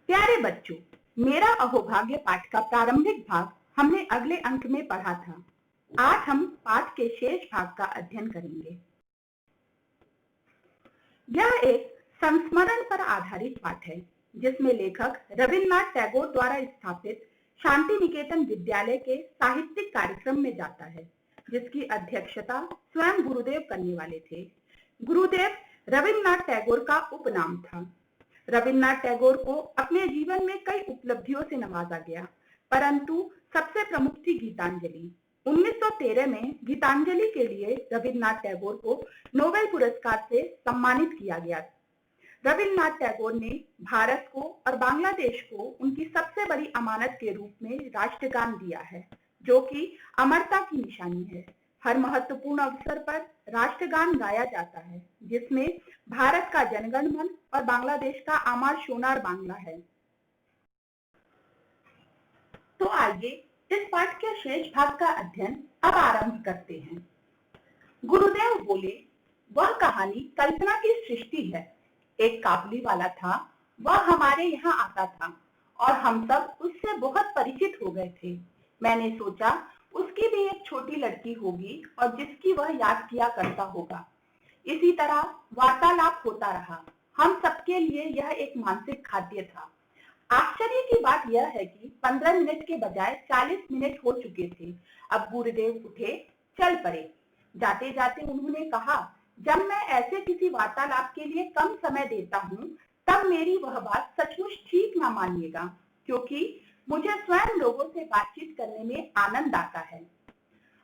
प्यारे बच्चों, मेरा अहोभाग्य पाठ का प्रारंभिक भाग हमने अगले अंक में पढ़ा था। आज हम पाठ के शेष भाग का अध्ययन करेंगे। यह एक संस्मरण पर आधारित पाठ है, जिसमें लेखक रविन्द्रनाथ टैगोर द्वारा स्थापित शांति निकेतन विद्यालय के साहित्यिक कार्यक्रम में जाता है, जिसकी अध्यक्षता स्वयं गुरुदेव करने वाले थे। गुरुदेव रविन्द्रनाथ टैगोर का उपनाम था। रविन्द्रनाथ टैगोर को अपने जीवन में कई उपलब्धियों से नवाजा गया, परंतु सबसे प्रमुख थी गीतांजलि। 1913 में गीतांजलि के लिए रविन्द्रनाथ टैगोर को नोबेल पुरस्कार से सम्मानित किया गया। रविन्द्रनाथ टैगोर ने भारत को और बांग्लादेश को उनकी सबसे बड़ी अमानत के रूप में राष्ट्रगान दिया है, जो कि अमरता की निशानी है। हर महत्वपूर्ण अवसर पर राष्ट्रगान गाया जाता है, जिसमें भारत का जनगण मन और बांग्लादेश का आमार सोनार बांग्ला है। तो आइए इस पाठ के शेष भाग का अध्ययन अब आरंभ करते हैं। गुरुदेव बोले, वह कहानी कल्पना की सृष्टि है। एक काबुली वाला था, वह हमारे यहाँ आता था और हम सब उससे बहुत परिचित हो गए थे। मैंने सोचा उसकी भी एक छोटी लड़की होगी और जिसकी वह याद किया करता होगा। इसी तरह वार्तालाप होता रहा। हम सबके लिए यह एक मानसिक खाद्य था। आश्चर्य की बात यह है कि 15 मिनट के बजाय 40 मिनट हो चुके थे। अब गुरुदेव उठे, चल पड़े। जाते जाते उन्होंने कहा, जब मैं ऐसे किसी वार्तालाप के लिए कम समय देता हूँ, तब मेरी वह बात सचमुच ठीक ना मानिएगा, क्योंकि मुझे स्वयं लोगों से बातचीत करने में आनंद आता है।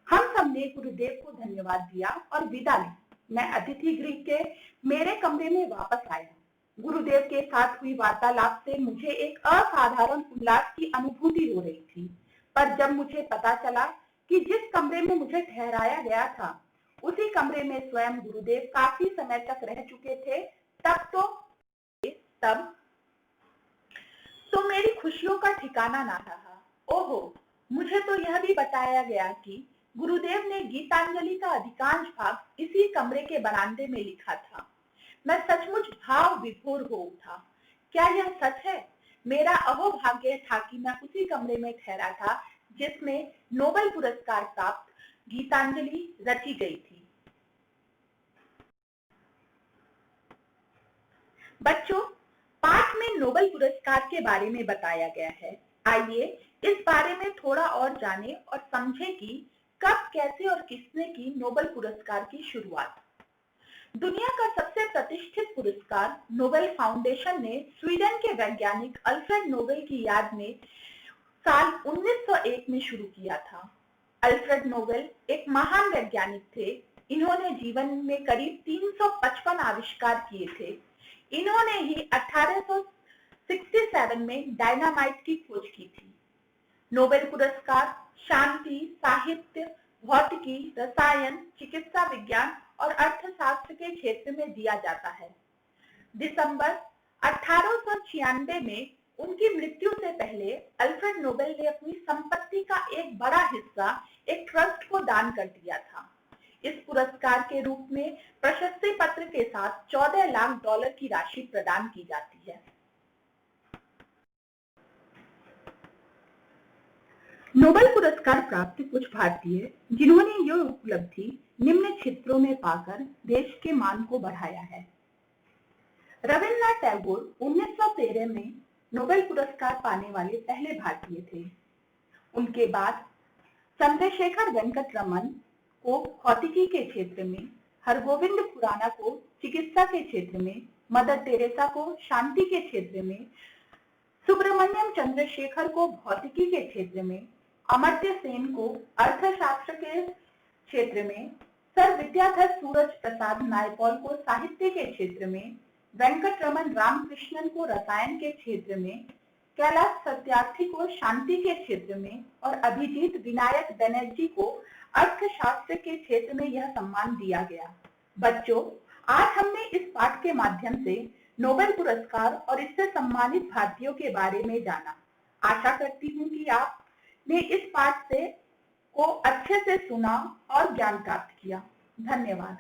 हम सबने गुरुदेव को धन्यवाद दिया और विदा ली। मैं अतिथि गृह के मेरे कमरे में वापस आया। गुरुदेव के साथ हुई वार्तालाप से मुझे एक असाधारण उल्लास की अनुभूति हो रही थी, पर जब मुझे पता चला कि जिस कमरे में मुझे ठहराया गया था, उसी कमरे में स्वयं गुरुदेव काफी समय तक रह चुके थे, तब तो मेरी खुशियों का ठिकाना ना रहा। ओहो, मुझे तो यह भी बताया गया कि गुरुदेव ने गीतांजलि का अधिकांश भाग इसी कमरे के बरामदे में लिखा था। मैं सचमुच भाव विभोर हो उठा। क्या यह सच है? मेरा अहोभाग्य था कि मैं उसी कमरे में ठहरा था जिसमें नोबेल पुरस्कार प्राप्त गीतांजलि रची गई थी। बच्चों, पाठ में नोबेल पुरस्कार के बारे में बताया गया है। आइए इस बारे में थोड़ा और जानें और समझें कि कब, कैसे और किसने की नोबेल पुरस्कार की शुरुआत। दुनिया का सबसे प्रतिष्ठित पुरस्कार नोबेल फाउंडेशन ने स्वीडन के वैज्ञानिक अल्फ्रेड नोबेल की याद में साल 1901 में शुरू किया था। अल्फ्रेड नोबेल एक महान वैज्ञानिक थे। इन्होंने जीवन में करीब 355 आविष्कार किए थे। इन्होंने ही 1867 में डायनामाइट की खोज की थी। नोबेल पुरस्कार शांति, साहित्य, भौतिकी, रसायन, चिकित्सा विज्ञान और अर्थशास्त्र के क्षेत्र में दिया जाता है। दिसंबर 1896 में उनकी मृत्यु से पहले अल्फ्रेड नोबेल ने अपनी संपत्ति का एक बड़ा हिस्सा एक ट्रस्ट को दान कर दिया था। इस पुरस्कार के रूप में प्रशस्ति पत्र के साथ $14 लाख की राशि प्रदान की जाती है। नोबेल पुरस्कार प्राप्त कुछ भारतीय जिन्होंने यह उपलब्धि निम्न क्षेत्रों में पाकर देश के मान को बढ़ाया है। रविन्द्रनाथ टैगोर 1913 में नोबेल पुरस्कार पाने वाले पहले भारतीय थे। उनके बाद चंद्रशेखर वेंकट रमन को भौतिकी के क्षेत्र में, हरगोविंद खुराना को चिकित्सा के क्षेत्र में, मदर टेरेसा को शांति के क्षेत्र में, सुब्रमण्यम चंद्रशेखर को भौतिकी के क्षेत्र में, अमर्त्य सेन को अर्थशास्त्र के क्षेत्र में, सर विद्याधर सूरज प्रसाद नायपॉल को साहित्य के क्षेत्र में, वेंकट रमन रामकृष्णन को रसायन के क्षेत्र में, कैलाश सत्यार्थी को शांति के क्षेत्र में और अभिजीत विनायक बनर्जी को अर्थशास्त्र के क्षेत्र में यह सम्मान दिया गया। बच्चों, आज हमने इस पाठ के माध्यम से नोबेल पुरस्कार और इससे सम्मानित भारतीयों के बारे में जाना। आशा करती हूँ कि आपने इस पाठ को अच्छे से सुना और ज्ञान प्राप्त किया। धन्यवाद।